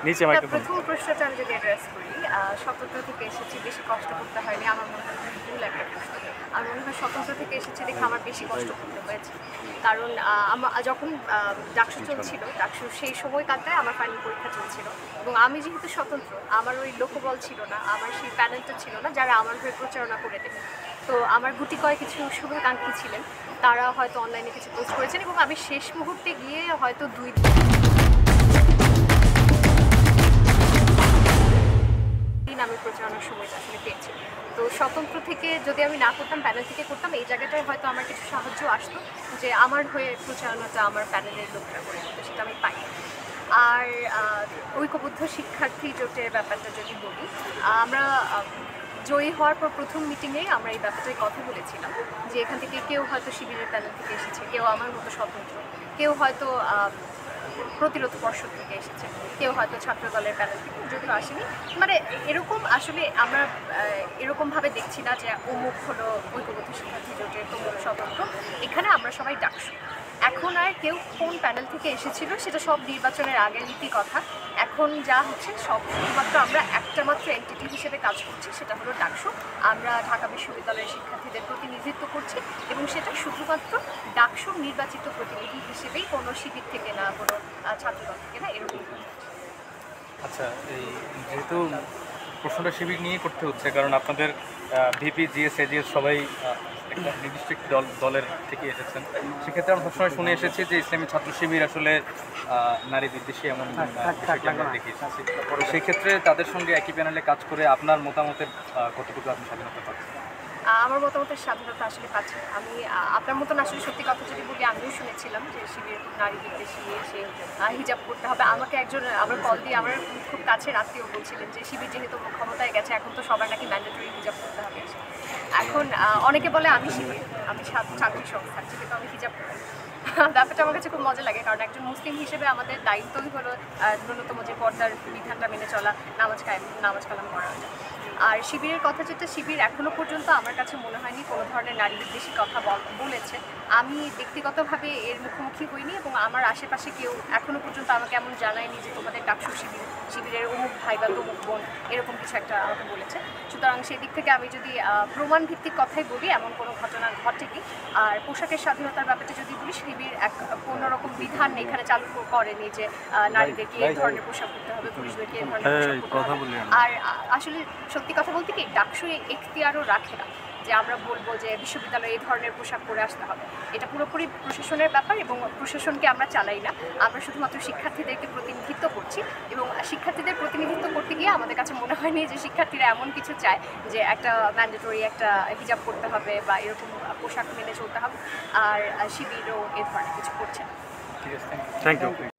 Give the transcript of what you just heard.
নিচে মাইক্রোফোন। প্রথম প্রশ্নটা আমি যদি অ্যাড্রেস করি, স্বতন্ত্র থেকে এসেছি, বেশি কষ্ট করতে হয়নি, আমার মনে হয় ভুল একটা প্রশ্ন। আমার মনে হয় স্বতন্ত্র থেকে এসেছি দেখে আমার বেশি কষ্ট করতে হয়েছে, কারণ যখন ডাকসু চলছিল, ডাকসু সেই সময়টাতে আমার ফাইনাল পরীক্ষা চলছিল, এবং আমি যেহেতু স্বতন্ত্র, আমার ওই লোকবল ছিল না, আমার সেই প্যানেলটা ছিল না যারা আমার হয়ে প্রচারণা করে দেবে। তো আমার গুটি কয় কিছু শুভাকাঙ্ক্ষী ছিলেন, তারা হয়তো অনলাইনে কিছু পোস্ট করেছেন, এবং আমি শেষ মুহূর্তে গিয়ে হয়তো 2 দিন আমি প্রচারণার সময়টা আসলে পেয়েছি। তো স্বতন্ত্র থেকে যদি আমি না করতাম, প্যানেল থেকে করতাম, এই জায়গাটায় হয়তো আমার কিছু সাহায্য আসতো যে আমার হয়ে প্রচারণাটা আমার প্যানেলের লোকরা করে দিত, সেটা আমি পাই। আর ঐক্যবদ্ধ শিক্ষার্থী জোটের ব্যাপারটা যদি বলি, আমরা জয়ী হওয়ার পর প্রথম মিটিংয়ে আমরা এই ব্যাপারটাই কথা বলেছিলাম যে এখান থেকে কেউ হয়তো শিবিরের প্যানেল থেকে এসেছে, কেউ আমার মতো স্বতন্ত্র, কেউ হয়তো প্রতিরোধ পর্ষদ থেকে এসেছে, কেউ হয়তো ছাত্র দলের প্যানেল থেকে, যদিও আসেনি। মানে এরকম আসলে আমরা এরকমভাবে দেখছি না যে অমুক হলো ঐক্যবদ্ধ শিক্ষার্থী জোটের, তমুক স্বতন্ত্র। এখানে আমরা সবাই ডাকসু। এখন আর কেউ কোন প্যানেল থেকে এসেছিল সেটা সব নির্বাচনের আগের রীতি কথা। এখন যা হচ্ছে সব শুধুমাত্র আমরা একটা মাত্র এন্টিটি হিসেবে কাজ করছি, সেটা হলো ডাকসু। আমরা ঢাকা বিশ্ববিদ্যালয়ের শিক্ষার্থীদের প্রতিনিধিত্ব করছি, এবং সেটা শুধুমাত্র ডাকসুর নির্বাচিত প্রতিনিধি হিসেবেই, কোনো শিবির থেকে না, কোনো ছাত্রদল থেকে না, এরকম। আচ্ছা, এই যেহেতু প্রশ্নটা শিবির নিয়ে করতে হচ্ছে, কারণ আপনাদের ভিপি, জিএস, এজিএস সবাই একটা নির্দিষ্ট একটি দলের থেকে এসেছেন, সেক্ষেত্রে আমরা সবসময় শুনে এসেছি যে ইসলামী ছাত্র শিবির আসলে নারী বিদ্বেষী এমন বিষয়টি আমরা দেখি এসেছি। সেক্ষেত্রে তাদের সঙ্গে একই প্যানেলে কাজ করে আপনার মতামতের কতটুকু আপনি স্বাধীনতা পাচ্ছেন? আমার মতামতের স্বাধীনতা আসলে পাচ্ছি। আমি আপনার মতন আসলে সত্যি কথা যদি বলি, আমিও শুনেছিলাম যে শিবির নারী বিদ্বেষী, সে হিজাব করতে হবে। আমাকে একজন আমার কল দিয়ে আমার খুব কাছের আত্মীয় বলছিলেন যে শিবির যেহেতু ক্ষমতায় গেছে, এখন তো সবার নাকি ম্যান্ডেটরি হিজাব করতে হবে। এখন অনেকে বলে আমি শিবির, আমি ছাত্রী সংস্থার, কিন্তু আমি হিজাব করি। ব্যাপারটা আমার কাছে খুব মজা লাগে, কারণ একজন মুসলিম হিসেবে আমাদের দায়িত্বই হলো ন্যূনতম যে পর্দার বিধানটা মেনে চলা, নামাজ কালাম করা। আর শিবিরের কথা যেটা, শিবির এখনও পর্যন্ত আমার কাছে মনে হয়নি কোনো ধরনের নারী বিদ্বেষী কথা বলেছে। আমি ব্যক্তিগতভাবে এর মুখোমুখি হইনি, এবং আমার আশেপাশে কেউ এখনও পর্যন্ত আমাকে এমন জানায়নি যে তোমাদের ডাকসু শিবিরের অমুক ভাই বা তমুক বোন এরকম কিছু একটা আমাকে বলেছে। সুতরাং সেই দিক থেকে আমি যদি প্রমাণ ভিত্তিক কথাই বলি, এমন কোনো ঘটনা ঘটেনি। আর পোশাকের স্বাধীনতার ব্যাপারটা যদি বলি, শিবির কোনো রকম বিধান এখানে চালু করেনি যে নারীদেরকে এই ধরনের পোশাক করতে হবে, পুরুষদেরকে এই ধরনের পোশাক করতে হবে। আর আসলে সত্যি কথা বলতে কি, ডাকসু এখতিয়ারও রাখে না যে আমরা বলবো যে বিশ্ববিদ্যালয়ে এই ধরনের পোশাক পরে আসতে হবে। এটা পুরোপুরি প্রশাসনের ব্যাপার, এবং প্রশাসনকে আমরা চালাই না, আমরা শুধুমাত্র শিক্ষার্থীদেরকে প্রতিনিধিত্ব করছি। এবং শিক্ষার্থীদের প্রতিনিধিত্ব করতে গিয়ে আমাদের কাছে মনে হয়নি যে শিক্ষার্থীরা এমন কিছু চায় যে একটা ম্যান্ডেটরি একটা হিজাব করতে হবে বা এরকম পোশাক মেনে চলতে হবে। আর শিবিরও এ ধরনের কিছু করছে না। ঠিক আছে, থ্যাংক ইউ।